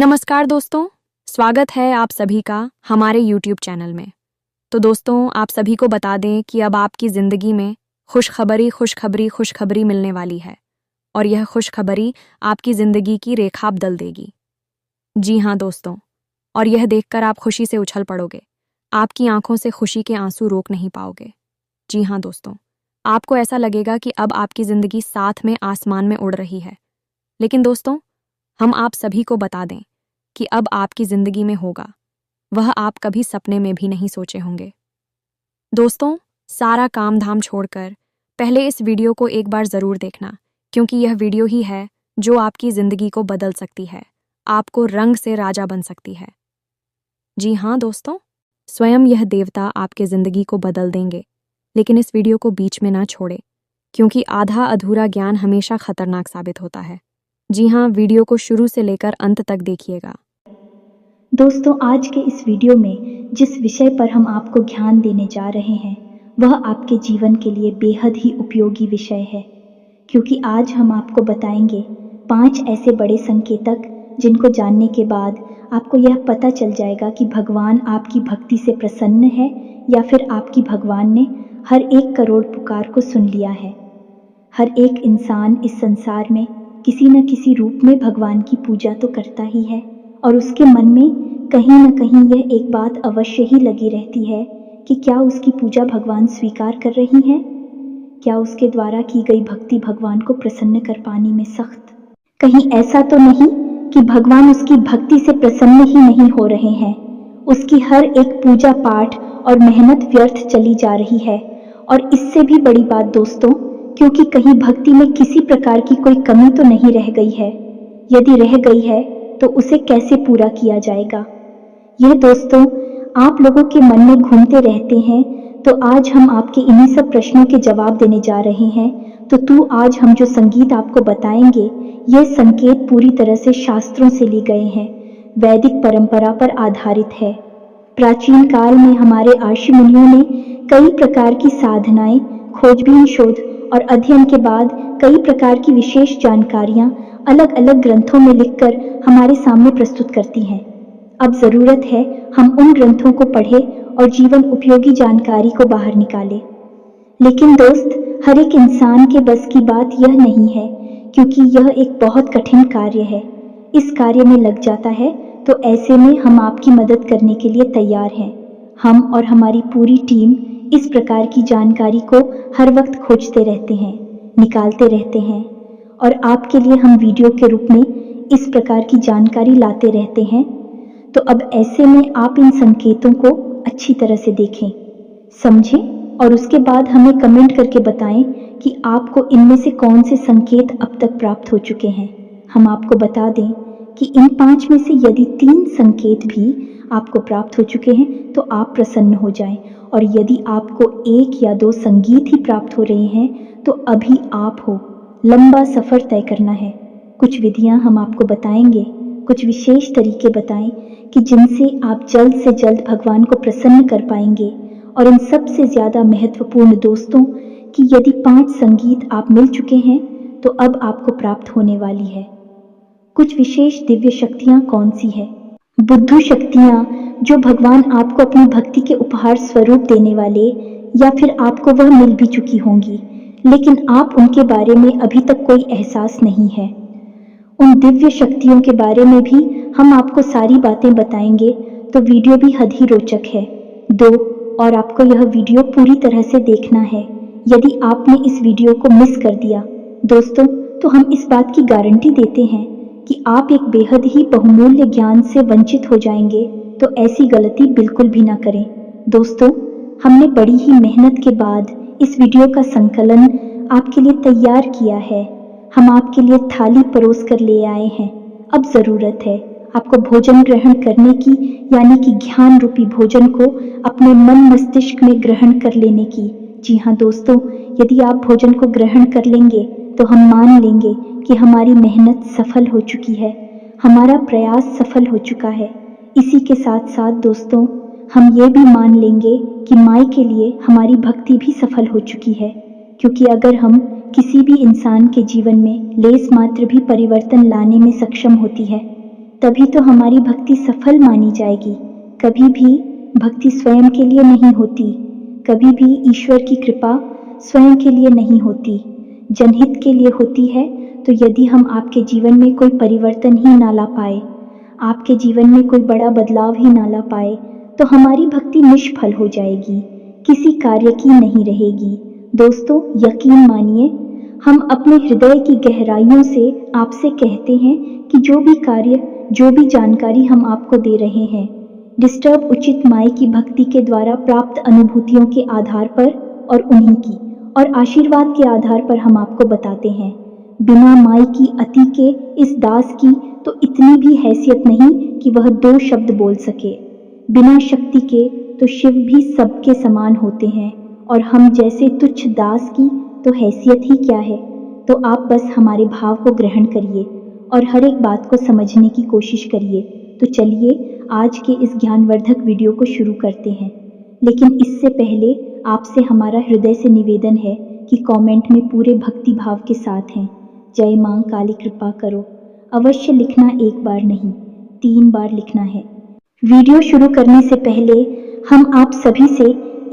नमस्कार दोस्तों, स्वागत है आप सभी का हमारे YouTube चैनल में। तो दोस्तों, आप सभी को बता दें कि अब आपकी ज़िंदगी में खुशखबरी मिलने वाली है और यह खुशखबरी आपकी ज़िंदगी की रेखा बदल देगी। जी हाँ दोस्तों, और यह देखकर आप खुशी से उछल पड़ोगे। आपकी आंखों से खुशी के आंसू रोक नहीं पाओगे। जी हाँ दोस्तों, आपको ऐसा लगेगा कि अब आपकी ज़िंदगी साथ में आसमान में उड़ रही है। लेकिन दोस्तों, हम आप सभी को बता दें कि अब आपकी जिंदगी में होगा वह आप कभी सपने में भी नहीं सोचे होंगे। दोस्तों, सारा काम धाम छोड़कर पहले इस वीडियो को एक बार जरूर देखना, क्योंकि यह वीडियो ही है जो आपकी जिंदगी को बदल सकती है, आपको रंग से राजा बन सकती है। जी हाँ दोस्तों, स्वयं यह देवता आपके जिंदगी को बदल देंगे। लेकिन इस वीडियो को बीच में ना छोड़े, क्योंकि आधा अधूरा ज्ञान हमेशा खतरनाक साबित होता है। जी हाँ, वीडियो को शुरू से लेकर अंत तक देखिएगा। दोस्तों, आज के इस वीडियो में जिस विषय पर हम आपको ज्ञान देने जा रहे हैं वह आपके जीवन के लिए बेहद ही उपयोगी विषय है, क्योंकि आज हम आपको बताएंगे 5 ऐसे बड़े संकेतक जिनको जानने के बाद आपको यह पता चल जाएगा कि भगवान आपकी भक्ति से प्रसन्न है या फिर आपकी भगवान ने हर 1 करोड़ पुकार को सुन लिया है। हर एक इंसान इस संसार में किसी न किसी रूप में भगवान की पूजा तो करता ही है और उसके मन में कहीं न कहीं यह एक बात अवश्य ही लगी रहती है कि क्या उसकी पूजा भगवान स्वीकार कर रही हैं? क्या उसके द्वारा की गई भक्ति भगवान को प्रसन्न कर पाने में सख्त कहीं ऐसा तो नहीं कि भगवान उसकी भक्ति से प्रसन्न ही नहीं हो रहे हैं, उसकी हर एक पूजा पाठ और मेहनत व्यर्थ चली जा रही है। और इससे भी बड़ी बात दोस्तों, क्योंकि कहीं भक्ति में किसी प्रकार की कोई कमी तो नहीं रह गई है। यदि रह गई है तो उसे कैसे पूरा किया जाएगा? यह दोस्तों आप लोगों के मन में घूमते रहते हैं, तो आज हम आपके इन्हीं सब प्रश्नों के जवाब देने जा रहे हैं। तो आज हम जो संगीत आपको बताएंगे, यह संकेत पूरी तरह से शास्त्रों से लिए गए हैं, वैदिक परंपरा पर आधारित है। प्राचीन काल में हमारे ऋषि मुनियों ने कई प्रकार की साधनाएं, खोजबीन, शोध और अध्ययन के बाद कई प्रकार की विशेष जानकारियां अलग अलग ग्रंथों में लिखकर हमारे सामने प्रस्तुत करती हैं। अब जरूरत है हम उन ग्रंथों को पढ़ें और जीवन उपयोगी जानकारी को बाहर निकालें। लेकिन दोस्त, हर एक इंसान के बस की बात यह नहीं है, क्योंकि यह एक बहुत कठिन कार्य है। इस कार्य में लग जाता है तो ऐसे में हम आपकी मदद करने के लिए तैयार हैं। हम और हमारी पूरी टीम इस प्रकार की जानकारी को हर वक्त खोजते रहते हैं, निकालते रहते हैं और आपके लिए हम वीडियो के रूप में इस प्रकार की जानकारी लाते रहते हैं। तो अब ऐसे में आप इन संकेतों को अच्छी तरह से देखें, समझें और उसके बाद हमें कमेंट करके बताएं कि आपको इनमें से कौन से संकेत अब तक प्राप्त हो चुके हैं। हम आपको बता दें कि इन 5 में से यदि 3 संकेत भी आपको प्राप्त हो चुके हैं तो आप प्रसन्न हो जाएं, और यदि आपको 1 या 2 संगीत ही प्राप्त हो रहे हैं तो अभी आप हो, लंबा सफ़र तय करना है। कुछ विधियां हम आपको बताएंगे, कुछ विशेष तरीके बताएं कि जिनसे आप जल्द से जल्द भगवान को प्रसन्न कर पाएंगे। और इन सबसे ज़्यादा महत्वपूर्ण दोस्तों कि यदि 5 संगीत आप मिल चुके हैं तो अब आपको प्राप्त होने वाली है कुछ विशेष दिव्य शक्तियाँ। कौन सी है? बुद्धू शक्तियाँ, जो भगवान आपको अपनी भक्ति के उपहार स्वरूप देने वाले, या फिर आपको वह मिल भी चुकी होंगी लेकिन आप उनके बारे में अभी तक कोई एहसास नहीं है। उन दिव्य शक्तियों के बारे में भी हम आपको सारी बातें बताएंगे, तो वीडियो भी हद ही रोचक है। और आपको यह वीडियो पूरी तरह से देखना है। यदि आपने इस वीडियो को मिस कर दिया दोस्तों, तो हम इस बात की गारंटी देते हैं कि आप एक बेहद ही बहुमूल्य ज्ञान से वंचित हो जाएंगे। तो ऐसी गलती बिल्कुल भी ना करें। दोस्तों, हमने बड़ी ही मेहनत के बाद इस वीडियो का संकलन आपके लिए तैयार किया है। हम आपके लिए थाली परोस कर ले आए हैं। अब ज़रूरत है आपको भोजन ग्रहण करने की, यानी कि ज्ञान रूपी भोजन को अपने मन मस्तिष्क में ग्रहण कर लेने की। जी हाँ दोस्तों, यदि आप भोजन को ग्रहण कर लेंगे तो हम मान लेंगे कि हमारी मेहनत सफल हो चुकी है, हमारा प्रयास सफल हो चुका है। इसी के साथ साथ दोस्तों, हम ये भी मान लेंगे कि माई के लिए हमारी भक्ति भी सफल हो चुकी है, क्योंकि अगर हम किसी भी इंसान के जीवन में लेस मात्र भी परिवर्तन लाने में सक्षम होती है तभी तो हमारी भक्ति सफल मानी जाएगी। कभी भी भक्ति स्वयं के लिए नहीं होती, कभी भी ईश्वर की कृपा स्वयं के लिए नहीं होती, जनहित के लिए होती है। तो यदि हम आपके जीवन में कोई परिवर्तन ही ना ला पाए, आपके जीवन में कोई बड़ा बदलाव ही ना ला पाए, तो हमारी भक्ति निष्फल हो जाएगी, किसी कार्य की नहीं रहेगी। दोस्तों, यकीन मानिए, हम अपने हृदय की गहराइयों से आपसे कहते हैं कि जो भी कार्य, जो भी जानकारी हम आपको दे रहे हैं, डिस्टर्ब उचित माई की भक्ति के द्वारा प्राप्त अनुभूतियों के आधार पर और उन्हीं की और आशीर्वाद के आधार पर हम आपको बताते हैं। बिना माई की अति के इस दास की तो इतनी भी हैसियत नहीं कि वह 2 शब्द बोल सके। बिना शक्ति के तो शिव भी सबके समान होते हैं, और हम जैसे तुच्छ दास की तो हैसियत ही क्या है। तो आप बस हमारे भाव को ग्रहण करिए और हर एक बात को समझने की कोशिश करिए। तो चलिए आज के इस ज्ञानवर्धक वीडियो को शुरू करते हैं। लेकिन इससे पहले आपसे हमारा हृदय से निवेदन है कि कमेंट में पूरे भक्ति भाव के साथ हैं, जय मां काली कृपा करो, अवश्य लिखना, 1 बार नहीं 3 बार लिखना है। वीडियो शुरू करने से पहले हम आप सभी से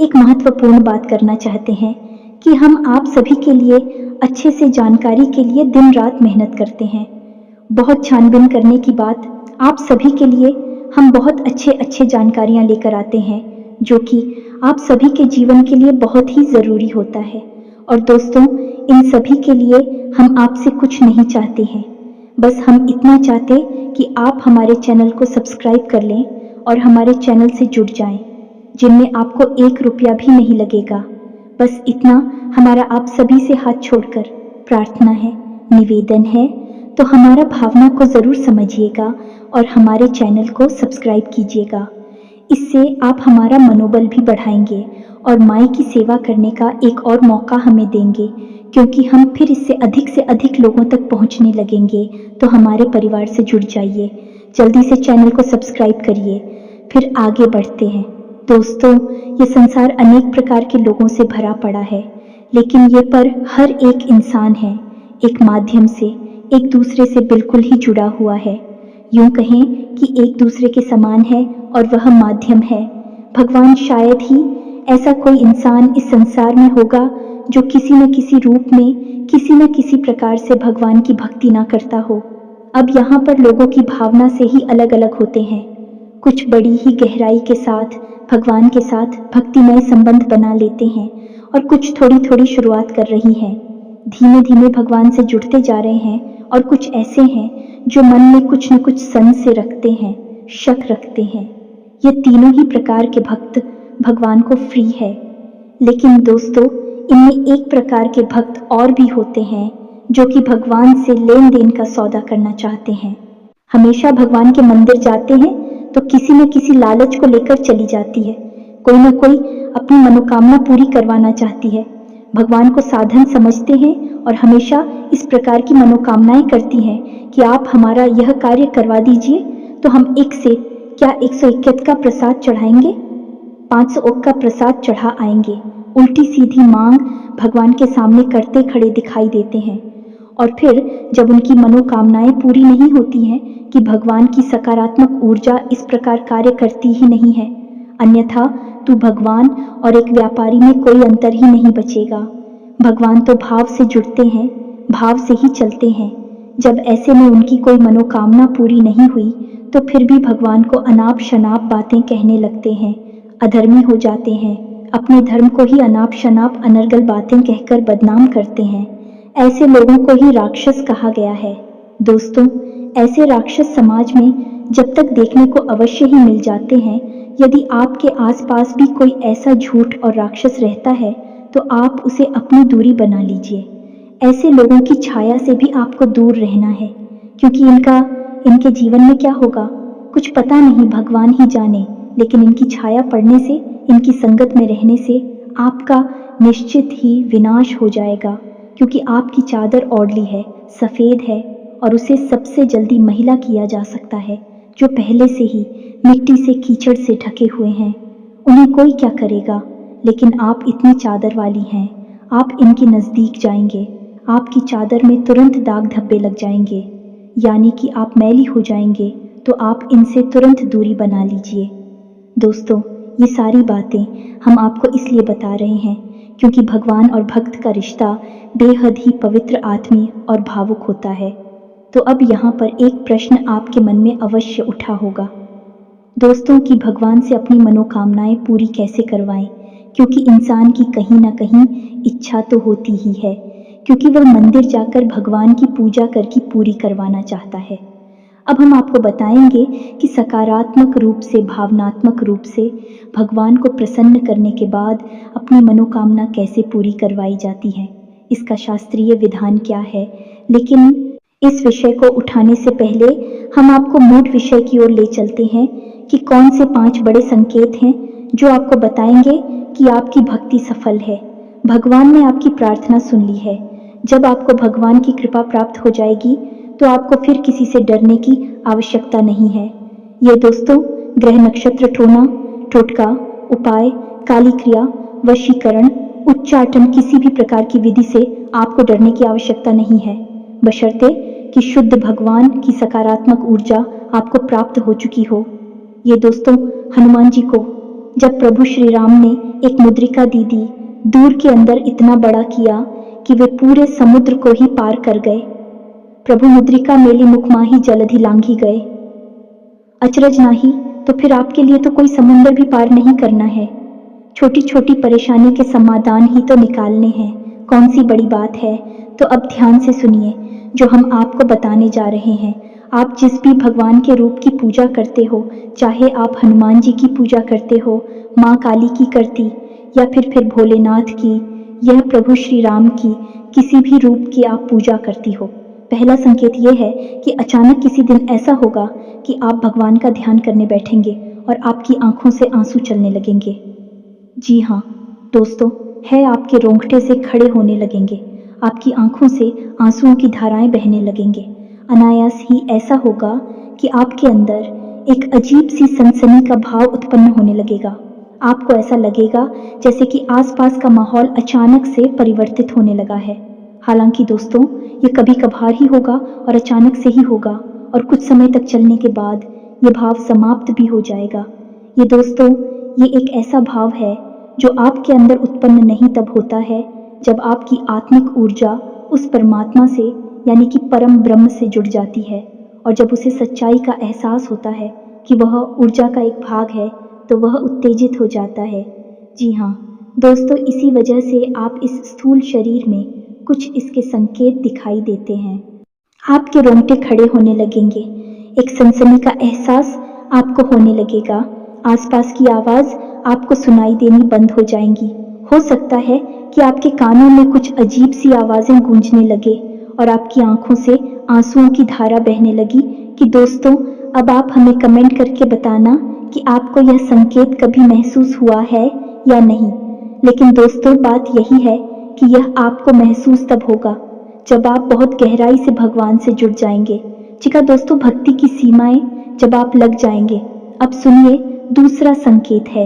एक महत्वपूर्ण बात करना चाहते हैं कि हम आप सभी के लिए अच्छे से जानकारी के लिए दिन रात मेहनत करते हैं। बहुत छानबीन करने की बात, आप सभी के लिए हम बहुत अच्छे जानकारियां लेकर आते हैं, जो कि आप सभी के जीवन के लिए बहुत ही ज़रूरी होता है। और दोस्तों, इन सभी के लिए हम आपसे कुछ नहीं चाहते हैं, बस हम इतना चाहते कि आप हमारे चैनल को सब्सक्राइब कर लें और हमारे चैनल से जुड़ जाएं, जिनमें आपको 1 रुपया भी नहीं लगेगा। बस इतना हमारा आप सभी से हाथ छोड़कर प्रार्थना है, निवेदन है। तो हमारा भावना को ज़रूर समझिएगा और हमारे चैनल को सब्सक्राइब कीजिएगा। इससे आप हमारा मनोबल भी बढ़ाएंगे और माई की सेवा करने का एक और मौका हमें देंगे, क्योंकि हम फिर इससे से अधिक लोगों तक पहुंचने लगेंगे। तो हमारे परिवार से जुड़ जाइए, जल्दी से चैनल को सब्सक्राइब करिए, फिर आगे बढ़ते हैं। दोस्तों, ये संसार अनेक प्रकार के लोगों से भरा पड़ा है, लेकिन ये पर हर एक इंसान है एक माध्यम से एक दूसरे से बिल्कुल ही जुड़ा हुआ है। यूं कहें कि एक दूसरे के समान है और वह माध्यम है। भगवान शायद ही ऐसा कोई इंसान इस संसार में होगा जो किसी न किसी रूप में, किसी न किसी प्रकार से भगवान की भक्ति ना करता हो। अब यहाँ पर लोगों की भावना से ही अलग अलग होते हैं। कुछ बड़ी ही गहराई के साथ भगवान के साथ भक्तिमय संबंध बना लेते हैं, और कुछ थोड़ी थोड़ी शुरुआत कर रही हैं, धीमे धीमे भगवान से जुड़ते जा रहे हैं। और कुछ ऐसे हैं जो मन में कुछ न कुछ संशय रखते हैं, शक रखते हैं। ये तीनों ही प्रकार के भक्त भगवान को फ्री है। लेकिन दोस्तों, इनमें एक प्रकार के भक्त और भी होते हैं जो कि भगवान से लेन देन का सौदा करना चाहते हैं। हमेशा भगवान के मंदिर जाते हैं तो किसी न किसी लालच को लेकर चली जाती है, कोई ना कोई अपनी मनोकामना पूरी करवाना चाहती है। भगवान को साधन समझते हैं और हमेशा इस प्रकार की मनोकामनाएं करती हैं कि आप हमारा यह कार्य करवा दीजिए तो हम 1 से क्या 121 का प्रसाद चढ़ाएंगे, 500 ओक का प्रसाद चढ़ा आएंगे। उल्टी सीधी मांग भगवान के सामने करते खड़े दिखाई देते हैं। और फिर जब उनकी मनोकामनाएं पूरी नहीं होती हैं कि भगवान की सकारात्मक ऊर्जा इस प्रकार कार्य करती ही नहीं है, अन्यथा तू भगवान और एक व्यापारी में कोई अंतर ही नहीं बचेगा। भगवान तो भाव से जुड़ते हैं, भाव से ही चलते हैं। जब ऐसे में उनकी कोई मनोकामना पूरी नहीं हुई तो फिर भी भगवान को अनाप शनाप बातें कहने लगते हैं, अधर्मी हो जाते हैं, अपने धर्म को ही अनाप शनाप अनर्गल बातें कहकर बदनाम करते हैं। ऐसे लोगों को ही राक्षस कहा गया है। दोस्तों, ऐसे राक्षस समाज में जब तक देखने को अवश्य ही मिल जाते हैं। यदि आपके आसपास भी कोई ऐसा झूठ और राक्षस रहता है तो आप उसे अपनी दूरी बना लीजिए। ऐसे लोगों की छाया से भी आपको दूर रहना है, क्योंकि इनके जीवन में क्या होगा कुछ पता नहीं, भगवान ही जाने। लेकिन इनकी छाया पड़ने से, इनकी संगत में रहने से आपका निश्चित ही विनाश हो जाएगा, क्योंकि आपकी चादर ओढ़ली है, सफ़ेद है, और उसे सबसे जल्दी महिला किया जा सकता है जो पहले से ही मिट्टी से, कीचड़ से ढके हुए हैं। उन्हें कोई क्या करेगा, लेकिन आप इतनी चादर वाली हैं, आप इनके नज़दीक जाएंगे, आपकी चादर में तुरंत दाग धब्बे लग जाएंगे, यानी कि आप मैली हो जाएंगे, तो आप इनसे तुरंत दूरी बना लीजिए। दोस्तों, ये सारी बातें हम आपको इसलिए बता रहे हैं क्योंकि भगवान और भक्त का रिश्ता बेहद ही पवित्र, आत्मीय और भावुक होता है। तो अब यहाँ पर एक प्रश्न आपके मन में अवश्य उठा होगा, दोस्तों, कि भगवान से अपनी मनोकामनाएं पूरी कैसे करवाएं, क्योंकि इंसान की कहीं ना कहीं इच्छा तो होती ही है, क्योंकि वह मंदिर जाकर भगवान की पूजा करके पूरी करवाना चाहता है। अब हम आपको बताएंगे कि सकारात्मक रूप से, भावनात्मक रूप से भगवान को प्रसन्न करने के बाद अपनी मनोकामना कैसे पूरी करवाई जाती है, इसका शास्त्रीय विधान क्या है। लेकिन इस विषय को उठाने से पहले हम आपको मूल विषय की ओर ले चलते हैं कि कौन से 5 बड़े संकेत हैं जो आपको बताएंगे कि आपकी भक्ति सफल है, भगवान ने आपकी प्रार्थना सुन ली है। जब आपको भगवान की कृपा प्राप्त हो जाएगी तो आपको फिर किसी से डरने की आवश्यकता नहीं है। ये दोस्तों, ग्रह नक्षत्र टोना, टोटका, उपाय, काली क्रिया, वशीकरण, उच्चाटन, किसी भी प्रकार की विधि से आपको डरने की आवश्यकता नहीं है, बशर्ते कि शुद्ध भगवान की सकारात्मक ऊर्जा आपको प्राप्त हो चुकी हो। ये दोस्तों, हनुमान जी को जब प्रभु श्री राम ने एक मुद्रिका दी दूर के अंदर इतना बड़ा किया कि वे पूरे समुद्र को ही पार कर गए। प्रभु मुद्रिका मेली मुखमाही जलधि लांघी गए। अचरज नाही, तो फिर आपके लिए तो कोई समुद्र भी पार नहीं करना है, छोटी छोटी परेशानी के समाधान ही तो निकालने हैं, कौन सी बड़ी बात है। तो अब ध्यान से सुनिए जो हम आपको बताने जा रहे हैं। आप जिस भी भगवान के रूप की पूजा करते हो, चाहे आप हनुमान जी की पूजा करते हो, माँ काली की करती, या फिर भोलेनाथ की, यह प्रभु श्री राम की, किसी भी रूप की आप पूजा करती हो, पहला संकेत यह है कि अचानक किसी दिन ऐसा होगा कि आप भगवान का ध्यान करने बैठेंगे और आपकी आंखों से आंसू चलने लगेंगे। जी हाँ दोस्तों, है आपके रोंगटे से खड़े होने लगेंगे, आपकी आंखों से आंसुओं की धाराएं बहने लगेंगे। अनायास ही ऐसा होगा कि आपके अंदर एक अजीब सी सनसनी का भाव उत्पन्न होने लगेगा। आपको ऐसा लगेगा जैसे कि आसपास का माहौल अचानक से परिवर्तित होने लगा है। हालांकि दोस्तों, ये कभी कभार ही होगा और अचानक से ही होगा, और कुछ समय तक चलने के बाद ये भाव समाप्त भी हो जाएगा। ये दोस्तों, ये एक ऐसा भाव है जो आपके अंदर उत्पन्न नहीं तब होता है जब आपकी आत्मिक ऊर्जा उस परमात्मा से, यानी कि परम ब्रह्म से जुड़ जाती है, और जब उसे सच्चाई का एहसास होता है कि वह ऊर्जा का एक भाग है तो वह उत्तेजित हो जाता है। जी हाँ दोस्तों, इसी वजह से आप इस स्थूल शरीर में कुछ इसके संकेत दिखाई देते हैं। आपके रोंगटे खड़े होने लगेंगे, एक सनसनी का एहसास आपको होने लगेगा, आसपास की आवाज़ आपको सुनाई देनी बंद हो जाएंगी। हो सकता है कि आपके कानों में कुछ अजीब सी आवाज़ें गूंजने लगे और आपकी आंखों से आंसुओं की धारा बहने लगी। कि दोस्तों, अब आप हमें कमेंट करके बताना कि आपको यह संकेत कभी महसूस हुआ है या नहीं। लेकिन दोस्तों, बात यही है कि यह आपको महसूस तब होगा जब आप बहुत गहराई से भगवान से जुड़ जाएंगे। जी हाँ दोस्तों, भक्ति की सीमाएं जब आप लग जाएंगे। अब सुनिए, दूसरा संकेत है,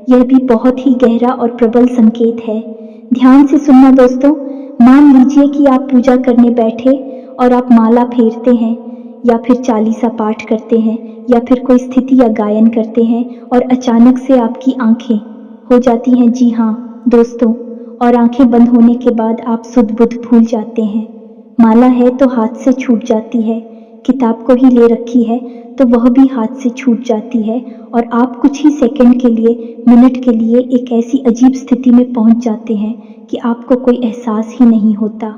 यह भी बहुत ही गहरा और प्रबल संकेत है। ध्यान से सुनना दोस्तों। मान लीजिए कि आप पूजा करने बैठे और आप माला फेरते हैं, या फिर चालीसा पाठ करते हैं, या फिर कोई स्थिति या गायन करते हैं, और अचानक से आपकी आंखें हो जाती हैं। जी हाँ दोस्तों, और आंखें बंद होने के बाद आप सुध बुध भूल जाते हैं। माला है तो हाथ से छूट जाती है, किताब को ही ले रखी है तो वह भी हाथ से छूट जाती है, और आप कुछ ही सेकंड के लिए, मिनट के लिए एक ऐसी अजीब स्थिति में पहुंच जाते हैं कि आपको कोई एहसास ही नहीं होता।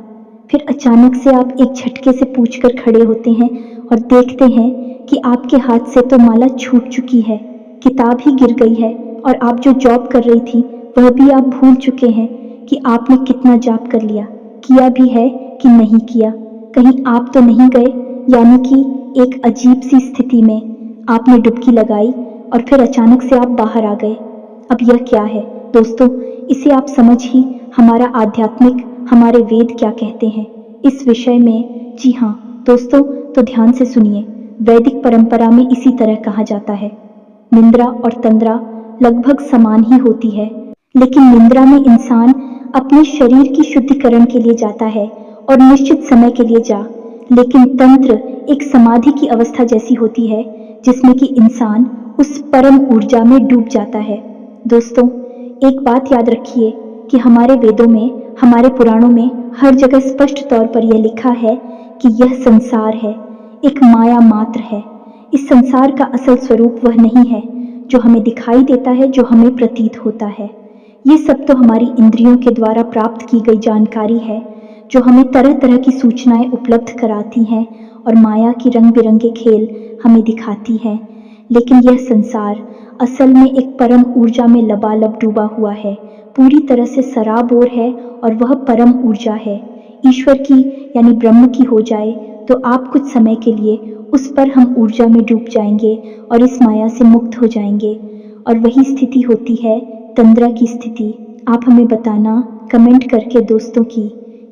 फिर अचानक से आप एक झटके से पूछकर खड़े होते हैं और देखते हैं कि आपके हाथ से तो माला छूट चुकी है, किताब ही गिर गई है, और आप जो जॉब कर रही थी वह भी आप भूल चुके हैं कि आपने कितना जॉब कर लिया, किया भी है कि नहीं किया, कहीं आप तो नहीं गए। यानी कि एक अजीब सी स्थिति में आपने डुबकी लगाई और फिर अचानक से आप बाहर आ गए। अब यह क्या है दोस्तों, इसे आप समझ ही हमारा आध्यात्मिक, हमारे वेद क्या कहते हैं इस विषय में। जी हाँ दोस्तों, तो ध्यान से सुनिए। वैदिक परंपरा में इसी तरह कहा जाता है, निंद्रा और तंद्रा लगभग समान ही होती है, लेकिन निंद्रा में इंसान अपने शरीर की शुद्धिकरण के लिए जाता है और निश्चित समय के लिए लेकिन तंत्र एक समाधि की अवस्था जैसी होती है जिसमें कि इंसान उस परम ऊर्जा में डूब जाता है। दोस्तों, एक बात याद रखिए कि हमारे वेदों में, हमारे पुराणों में हर जगह स्पष्ट तौर पर यह लिखा है कि यह संसार है, एक माया मात्र है। इस संसार का असल स्वरूप वह नहीं है जो हमें दिखाई देता है, जो हमें प्रतीत होता है। ये सब तो हमारी इंद्रियों के द्वारा प्राप्त की गई जानकारी है, जो हमें तरह तरह की सूचनाएं उपलब्ध कराती हैं और माया की रंग बिरंगे खेल हमें दिखाती है। लेकिन यह संसार असल में एक परम ऊर्जा में लबालब डूबा हुआ है, पूरी तरह से सराबोर है, और वह परम ऊर्जा है। ईश्वर की यानी ब्रह्म की हो जाए तो आप कुछ समय के लिए उस पर हम ऊर्जा में डूब जाएंगे और इस माया से मुक्त हो जाएंगे। और वही स्थिति होती है तंद्रा की स्थिति। आप हमें बताना कमेंट करके दोस्तों कि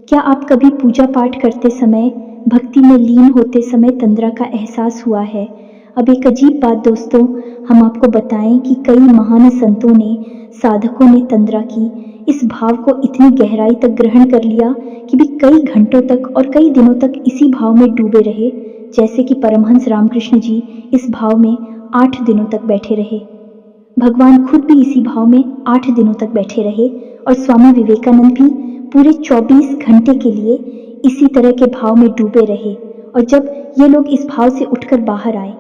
क्या आप कभी पूजा पाठ करते समय, भक्ति में लीन होते समय तंद्रा का एहसास हुआ है? अब एक अजीब बात दोस्तों, हम आपको बताएं कि कई महान संतों ने, साधकों ने तंद्रा की इस भाव को इतनी गहराई तक ग्रहण कर लिया कि भी कई घंटों तक और कई दिनों तक इसी भाव में डूबे रहे। जैसे कि परमहंस रामकृष्ण जी इस भाव में 8 दिनों तक बैठे रहे। भगवान खुद भी इसी भाव में 8 दिनों तक बैठे रहे और स्वामी विवेकानंद भी पूरे 24 घंटे के लिए इसी तरह के भाव में डूबे रहे। और जब ये लोग इस भाव से उठकर बाहर आए,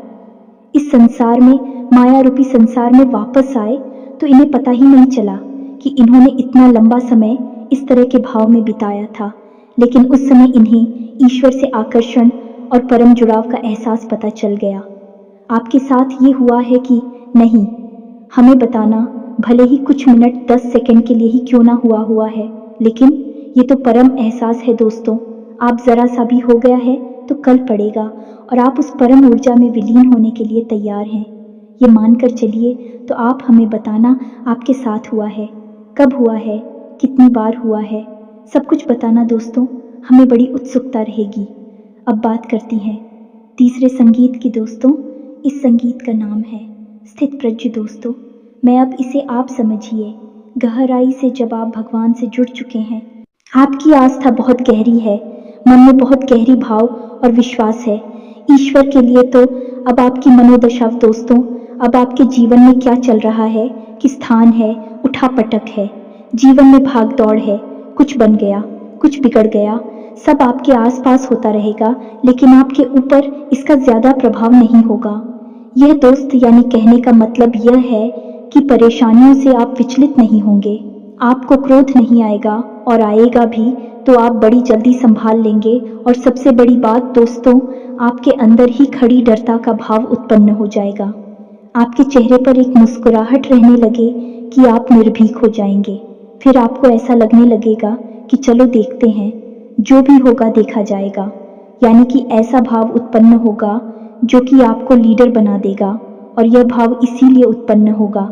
इस संसार में, माया रूपी संसार में वापस आए, तो इन्हें पता ही नहीं चला कि इन्होंने इतना लंबा समय इस तरह के भाव में बिताया था। लेकिन उस समय इन्हें ईश्वर से आकर्षण और परम जुड़ाव का एहसास पता चल गया। आपके साथ ये हुआ है कि नहीं? हमें बताना, भले ही कुछ मिनट 10 सेकंड के लिए ही क्यों ना हुआ है, लेकिन ये तो परम एहसास है दोस्तों। आप जरा सा भी हो गया है तो कल पड़ेगा, और आप उस परम ऊर्जा में विलीन होने के लिए तैयार हैं। ये मानकर चलिए। तो आप हमें बताना आपके साथ हुआ है, कब हुआ है, कितनी बार हुआ है, सब कुछ बताना दोस्तों, हमें बड़ी उत्सुकता रहेगी। अब बात करती हैं तीसरे संगीत की दोस्तों। इस संगीत का नाम है स्थित प्रज्ञ दोस्तों। मैं अब इसे आप समझिए, गहराई से जब आप भगवान से जुड़ चुके हैं, आपकी आस्था बहुत गहरी है, मन में बहुत गहरी भाव और विश्वास है ईश्वर के लिए। तो अब आपकी मनोदशा दोस्तों, अब आपके जीवन में क्या चल रहा है, किस स्थान है, उठापटक है, जीवन में भाग दौड़ है, कुछ बन गया, कुछ बिगड़ गया, सब आपके आसपास होता रहेगा, लेकिन आपके ऊपर इसका ज्यादा प्रभाव नहीं होगा। यह दोस्त यानी कहने का मतलब यह है कि परेशानियों से आप विचलित नहीं होंगे, आपको क्रोध नहीं आएगा, और आएगा भी तो आप बड़ी जल्दी संभाल लेंगे। और सबसे बड़ी बात दोस्तों, आपके अंदर ही खड़ी डरता का भाव उत्पन्न हो जाएगा। आपके चेहरे पर एक मुस्कुराहट रहने लगे कि आप निर्भीक हो जाएंगे। फिर आपको ऐसा लगने लगेगा कि चलो देखते हैं, जो भी होगा देखा जाएगा। यानी कि ऐसा भाव उत्पन्न होगा जो कि आपको लीडर बना देगा। और यह भाव इसीलिए उत्पन्न होगा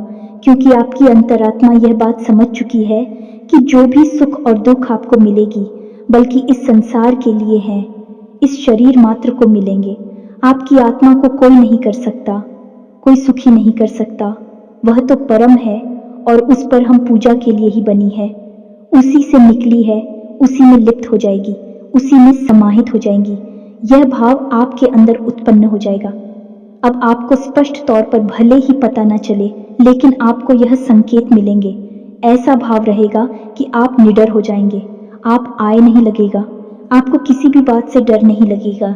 क्योंकि आपकी अंतरात्मा यह बात समझ चुकी है कि जो भी सुख और दुख आपको मिलेगी, बल्कि इस संसार के लिए है, इस शरीर मात्र को मिलेंगे। आपकी आत्मा को कोई नहीं कर सकता, कोई सुखी नहीं कर सकता। वह तो परम है और उस पर हम पूजा के लिए ही बनी है, उसी से निकली है, उसी में लिप्त हो जाएगी, उसी में समाहित हो जाएंगी। यह भाव आपके अंदर उत्पन्न हो जाएगा। अब आपको स्पष्ट तौर पर भले ही पता न चले, लेकिन आपको यह संकेत मिलेंगे। ऐसा भाव रहेगा कि आप निडर हो जाएंगे, आप आए नहीं लगेगा, आपको किसी भी बात से डर नहीं लगेगा।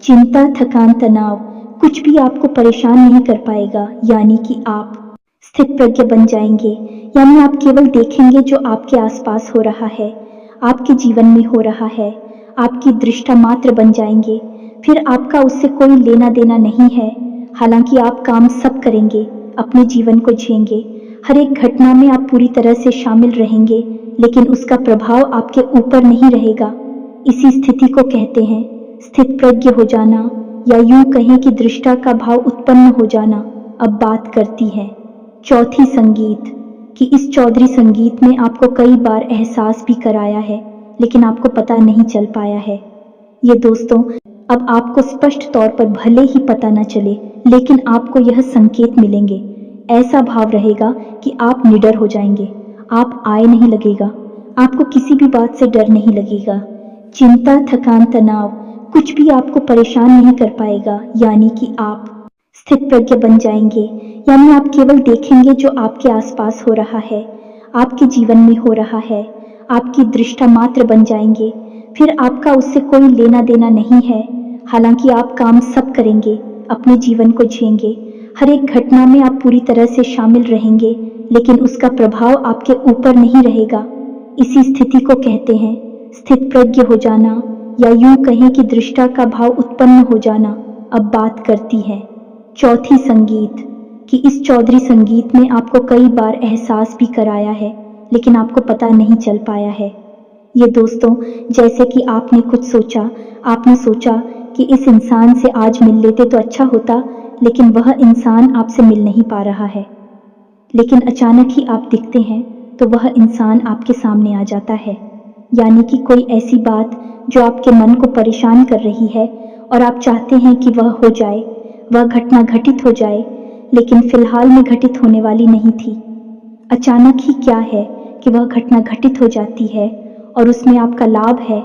चिंता, थकान, तनाव कुछ भी आपको परेशान नहीं कर पाएगा। यानी कि आप स्थित प्रज्ञ बन जाएंगे। यानी आप केवल देखेंगे जो आपके आसपास हो रहा है, आपके जीवन में हो रहा है, आपकी दृष्टा मात्र बन जाएंगे। फिर आपका उससे कोई लेना देना नहीं है। हालांकि आप काम सब करेंगे, अपने जीवन को जिएंगे, हर एक घटना में आप पूरी तरह से शामिल रहेंगे, लेकिन उसका प्रभाव आपके ऊपर नहीं रहेगा। इसी स्थिति को कहते हैं स्थित प्रज्ञ हो जाना, या यूं कहें कि दृष्टा का भाव उत्पन्न हो जाना। अब बात करती है चौथी संगीत कि इस चौधरी संगीत में आपको कई बार एहसास भी कराया है, लेकिन आपको पता नहीं चल पाया है। ये दोस्तों, अब आपको स्पष्ट तौर पर भले ही पता न चले, लेकिन आपको यह संकेत मिलेंगे। ऐसा भाव रहेगा कि आप निडर हो जाएंगे, आप आए नहीं लगेगा, आपको किसी भी बात से डर नहीं लगेगा। चिंता, थकान, तनाव कुछ भी आपको परेशान नहीं कर पाएगा। यानी कि आप स्थित प्रज्ञ बन जाएंगे, यानी आप केवल देखेंगे जो आपके आसपास हो रहा है, आपके जीवन में हो रहा है, आपकी दृष्टा मात्र बन जाएंगे। फिर आपका उससे कोई लेना देना नहीं है। हालांकि आप काम सब करेंगे, अपने जीवन को जिएंगे, हर एक घटना में आप पूरी तरह से शामिल रहेंगे, लेकिन उसका प्रभाव आपके ऊपर नहीं रहेगा। इसी स्थिति को कहते हैं स्थित प्रज्ञ हो जाना, या यूं कहें कि दृष्टा का भाव उत्पन्न हो जाना। अब बात करती है चौथी संगीत कि इस चौधरी संगीत ने आपको कई बार एहसास भी कराया है, लेकिन आपको पता नहीं चल पाया है। ये दोस्तों, जैसे कि आपने कुछ सोचा, आपने सोचा कि इस इंसान से आज मिल लेते तो अच्छा होता, लेकिन वह इंसान आपसे मिल नहीं पा रहा है। लेकिन अचानक ही आप दिखते हैं तो वह इंसान आपके सामने आ जाता है। यानी कि कोई ऐसी बात जो आपके मन को परेशान कर रही है और आप चाहते हैं कि वह हो जाए, वह घटना घटित हो जाए, लेकिन फिलहाल में घटित होने वाली नहीं थी। अचानक ही क्या है कि वह घटना घटित हो जाती है और उसमें आपका लाभ है।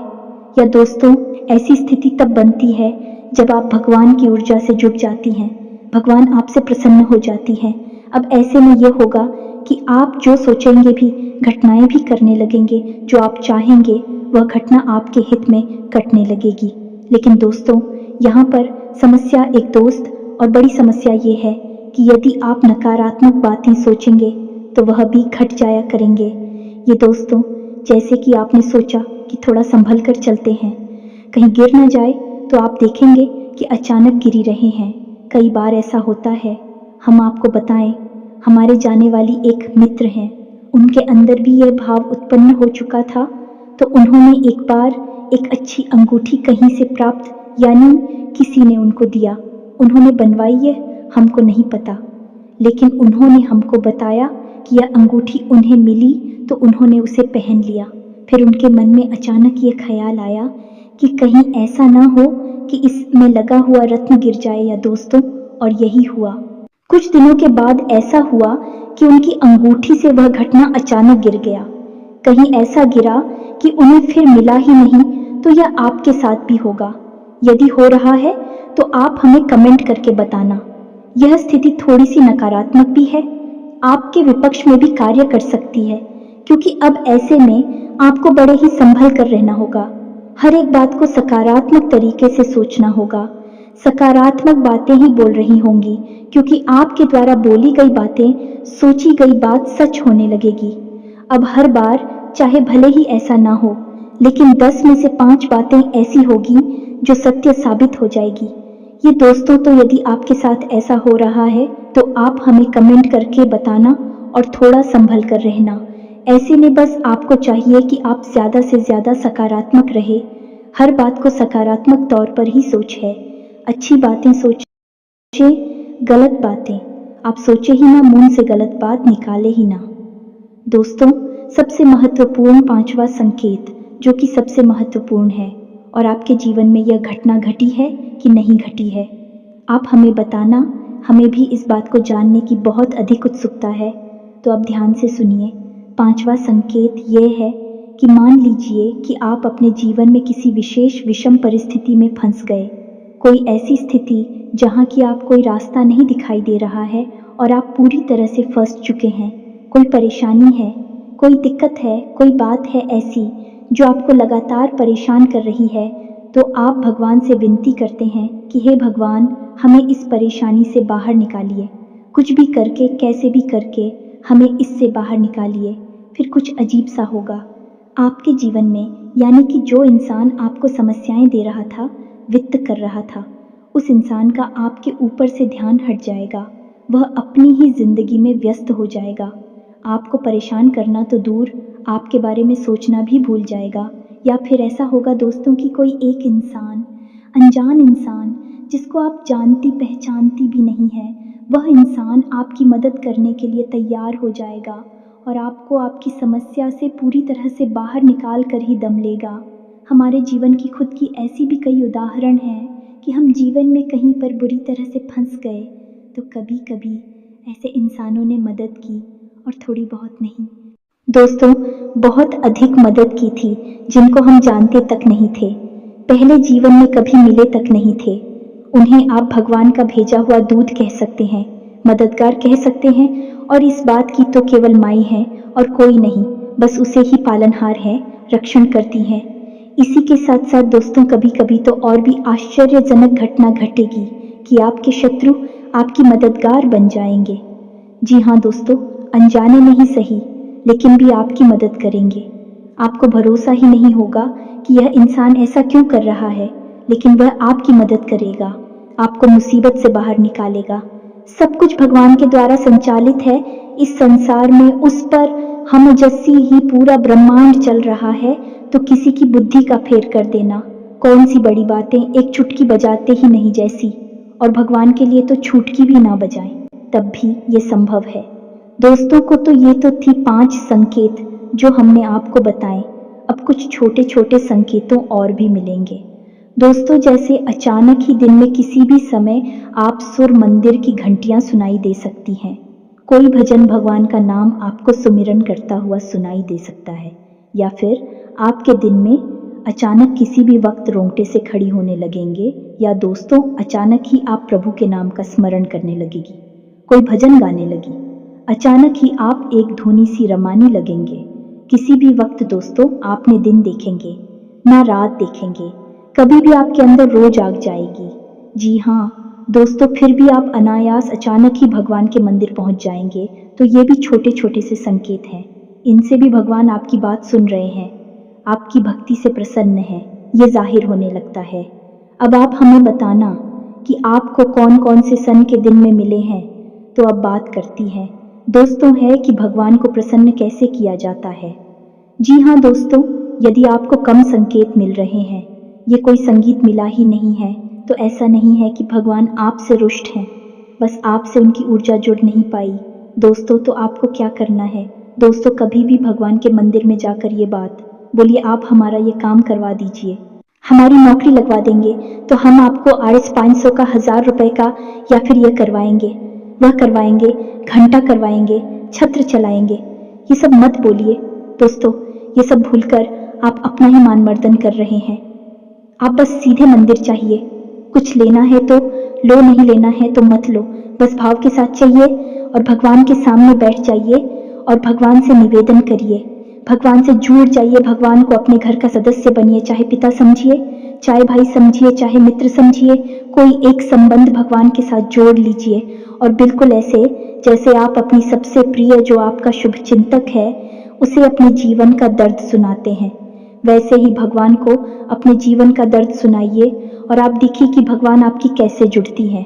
या दोस्तों, ऐसी स्थिति तब बनती है जब आप भगवान की ऊर्जा से जुड़ जाती हैं, भगवान आपसे प्रसन्न हो जाती हैं। अब ऐसे में यह होगा कि आप जो सोचेंगे भी, घटनाएं भी करने लगेंगे, जो आप चाहेंगे वह घटना आपके हित में घटने लगेगी। लेकिन दोस्तों, यहाँ पर समस्या एक दोस्त और बड़ी समस्या ये है कि यदि आप नकारात्मक बातें सोचेंगे तो वह भी घट जाया करेंगे। ये दोस्तों, जैसे कि आपने सोचा कि थोड़ा संभल कर चलते हैं, कहीं गिर ना जाए, तो आप देखेंगे कि अचानक गिरी रहे हैं। कई बार ऐसा होता है। हम आपको बताएं, हमारे जाने वाली एक मित्र हैं, उनके अंदर भी यह भाव उत्पन्न हो चुका था, तो उन्होंने एक बार एक अच्छी अंगूठी कहीं से प्राप्त, यानी किसी ने उनको दिया, उन्होंने बनवाई है, हमको नहीं पता, लेकिन उन्होंने हमको बताया कि यह अंगूठी उन्हें मिली तो उन्होंने उसे पहन लिया। फिर उनके मन में अचानक ये ख्याल आया कि कहीं ऐसा ना हो कि इसमें लगा हुआ रत्न गिर जाए। या दोस्तों, और यही हुआ। कुछ दिनों के बाद ऐसा हुआ कि उनकी अंगूठी से वह घटना अचानक गिर गया। कहीं ऐसा गिरा कि उन्हें फिर मिला ही नहीं। तो यह आपके साथ भी होगा। यदि हो रहा है तो आप हमें कमेंट करके बताना। यह स्थिति थोड़ी सी नकारात्मक भी है, आपके विपक्ष में भी कार्य कर सकती है, क्योंकि अब ऐसे में आपको बड़े ही संभल कर रहना होगा। हर एक बात को सकारात्मक तरीके से सोचना होगा। सकारात्मक बातें ही बोल रही होंगी, क्योंकि आपके द्वारा बोली गई बातें, सोची गई बात सच होने लगेगी। अब हर बार चाहे भले ही ऐसा ना हो, लेकिन 10 में से 5 बातें ऐसी होगी जो सत्य साबित हो जाएगी। ये दोस्तों, तो यदि आपके साथ ऐसा हो रहा है तो आप हमें कमेंट करके बताना और थोड़ा संभल कर रहना। ऐसे में बस आपको चाहिए कि आप ज़्यादा से ज़्यादा सकारात्मक रहे। हर बात को सकारात्मक तौर पर ही सोचें। अच्छी बातें सोचें, गलत बातें आप सोचे ही ना, मुंह से गलत बात निकाले ही ना। दोस्तों, सबसे महत्वपूर्ण 5वां संकेत, जो कि सबसे महत्वपूर्ण है, और आपके जीवन में यह घटना घटी है कि नहीं घटी है, आप हमें बताना। हमें भी इस बात को जानने की बहुत अधिक उत्सुकता है। तो अब ध्यान से सुनिए। 5वां संकेत यह है कि मान लीजिए कि आप अपने जीवन में किसी विशेष विषम परिस्थिति में फंस गए। कोई ऐसी स्थिति जहाँ की आप कोई रास्ता नहीं दिखाई दे रहा है और आप पूरी तरह से फंस चुके हैं। कोई परेशानी है, कोई दिक्कत है, कोई बात है ऐसी जो आपको लगातार परेशान कर रही है, तो आप भगवान से विनती करते हैं कि हे भगवान, हमें इस परेशानी से बाहर निकालिए। कुछ भी करके, कैसे भी करके हमें इससे बाहर निकालिए। फिर कुछ अजीब सा होगा आपके जीवन में, यानी कि जो इंसान आपको समस्याएं दे रहा था, वित्त कर रहा था, उस इंसान का आपके ऊपर से ध्यान हट जाएगा। वह अपनी ही जिंदगी में व्यस्त हो जाएगा। आपको परेशान करना तो दूर, आपके बारे में सोचना भी भूल जाएगा। या फिर ऐसा होगा दोस्तों कि कोई एक इंसान, अनजान इंसान, जिसको आप जानती पहचानती भी नहीं है, वह इंसान आपकी मदद करने के लिए तैयार हो जाएगा और आपको आपकी समस्या से पूरी तरह से बाहर निकाल कर ही दम लेगा। हमारे जीवन की खुद की ऐसी भी कई उदाहरण हैं कि हम जीवन में कहीं पर बुरी तरह से फंस गए, तो कभी कभी ऐसे इंसानों ने मदद की, और थोड़ी बहुत नहीं दोस्तों, बहुत अधिक मदद की थी, जिनको हम जानते तक नहीं थे, पहले जीवन में कभी मिले तक नहीं थे। उन्हें आप भगवान का भेजा हुआ दूत कह सकते हैं, मददगार कह सकते हैं, और इस बात की तो केवल माई है और कोई नहीं, बस उसे ही पालनहार है, रक्षण करती हैं। इसी के साथ साथ दोस्तों कभी कभी तो और भी आश्चर्यजनक घटना घटेगी कि आपके शत्रु आपकी मददगार बन जाएंगे। जी हाँ दोस्तों, अनजाने में ही सही, लेकिन भी आपकी मदद करेंगे। आपको भरोसा ही नहीं होगा कि यह इंसान ऐसा क्यों कर रहा है, लेकिन वह आपकी मदद करेगा, आपको मुसीबत से बाहर निकालेगा। सब कुछ भगवान के द्वारा संचालित है। इस संसार में उस पर हम जैसी ही पूरा ब्रह्मांड चल रहा है, तो किसी की बुद्धि का फेर कर देना कौन सी बड़ी बातें, एक चुटकी बजाते ही नहीं जैसी। और भगवान के लिए तो छुटकी भी ना बजाएं, तब भी ये संभव है। दोस्तों को तो ये तो थी 5 संकेत जो हमने आपको बताएं। अब कुछ छोटे छोटे संकेतों और भी मिलेंगे दोस्तों, जैसे अचानक ही दिन में किसी भी समय आप सुर मंदिर की घंटियां सुनाई दे सकती हैं। कोई भजन भगवान का नाम आपको सुमिरन करता हुआ सुनाई दे सकता है, या फिर आपके दिन में अचानक किसी भी वक्त रोंगटे से खड़ी होने लगेंगे, या दोस्तों अचानक ही आप प्रभु के नाम का स्मरण करने लगेगी, कोई भजन गाने लगी, अचानक ही आप एक धुनी सी रमाने लगेंगे। किसी भी वक्त दोस्तों आपने दिन देखेंगे ना रात देखेंगे, कभी भी आपके अंदर रोज आग जाएगी। जी हाँ दोस्तों, फिर भी आप अनायास अचानक ही भगवान के मंदिर पहुंच जाएंगे। तो ये भी छोटे छोटे से संकेत हैं, इनसे भी भगवान आपकी बात सुन रहे हैं, आपकी भक्ति से प्रसन्न है, ये जाहिर होने लगता है। अब आप हमें बताना कि आपको कौन कौन से सन के दिन में मिले हैं। तो अब बात करती है दोस्तों है कि भगवान को प्रसन्न कैसे किया जाता है। जी हाँ दोस्तों, यदि आपको कम संकेत मिल रहे हैं, ये कोई संगीत मिला ही नहीं है, तो ऐसा नहीं है कि भगवान आपसे रुष्ट हैं, बस आपसे उनकी ऊर्जा जुड़ नहीं पाई। दोस्तों तो आपको क्या करना है दोस्तों, कभी भी भगवान के मंदिर में जाकर ये बात बोलिए, आप हमारा ये काम करवा दीजिए, हमारी नौकरी लगवा देंगे, तो हम आपको RS 500 का 1000 रुपए का या फिर यह करवाएंगे, वह करवाएंगे, घंटा करवाएंगे, छत्र चलाएंगे। ये सब मत बोलिए दोस्तों, ये सब भूलकर आप अपना ही मान मर्दन कर रहे हैं। आप बस सीधे मंदिर चाहिए, कुछ लेना है तो लो, नहीं लेना है तो मत लो, बस भाव के साथ चाहिए और भगवान के सामने बैठ जाइए और भगवान से निवेदन करिए, भगवान से जुड़ जाइए, भगवान को अपने घर का सदस्य बनिए, चाहे पिता समझिए, चाहे भाई समझिए, चाहे मित्र समझिए, कोई एक संबंध भगवान के साथ जोड़ लीजिए। और बिल्कुल ऐसे जैसे आप अपनी सबसे प्रिय जो आपका शुभ चिंतक है उसे अपने जीवन का दर्द सुनाते हैं, वैसे ही भगवान को अपने जीवन का दर्द सुनाइए और आप देखिए कि भगवान आपकी कैसे जुड़ती हैं।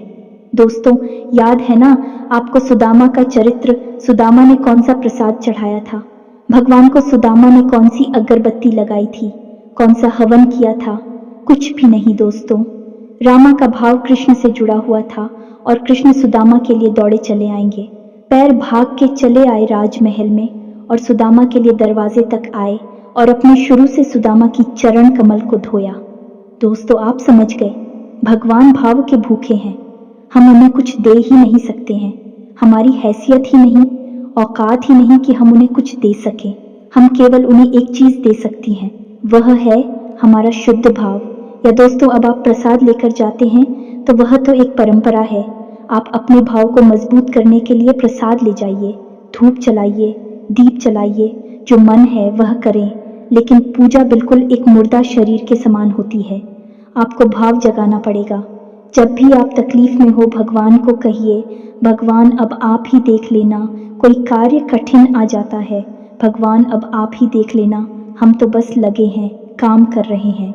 दोस्तों याद है ना आपको सुदामा का चरित्र, सुदामा ने कौन सा प्रसाद चढ़ाया था भगवान को, सुदामा ने कौन सी अगरबत्ती लगाई थी, कौन सा हवन किया था, कुछ भी नहीं दोस्तों। रामा का भाव कृष्ण से जुड़ा हुआ था और कृष्ण सुदामा के लिए दौड़े चले आएंगे, पैर भाग के चले आए राजमहल में और सुदामा के लिए दरवाजे तक आए और अपने शुरू से सुदामा की चरण कमल को धोया। दोस्तों आप समझ गए, भगवान भाव के भूखे हैं, हम उन्हें कुछ दे ही नहीं सकते हैं, हमारी हैसियत ही नहीं, औकात ही नहीं कि हम उन्हें कुछ दे सकें। हम केवल उन्हें एक चीज दे सकती हैं, वह है हमारा शुद्ध भाव। या दोस्तों अब आप प्रसाद लेकर जाते हैं तो वह तो एक परंपरा है, आप अपने भाव को मजबूत करने के लिए प्रसाद ले जाइए, धूप जलाइए, दीप जलाइए, जो मन है वह करें, लेकिन पूजा बिल्कुल एक मुर्दा शरीर के समान होती है। आपको भाव जगाना पड़ेगा। जब भी आप तकलीफ में हो भगवान को कहिए, भगवान अब आप ही देख लेना, कोई कार्य कठिन आ जाता है, भगवान अब आप ही देख लेना, हम तो बस लगे हैं, काम कर रहे हैं।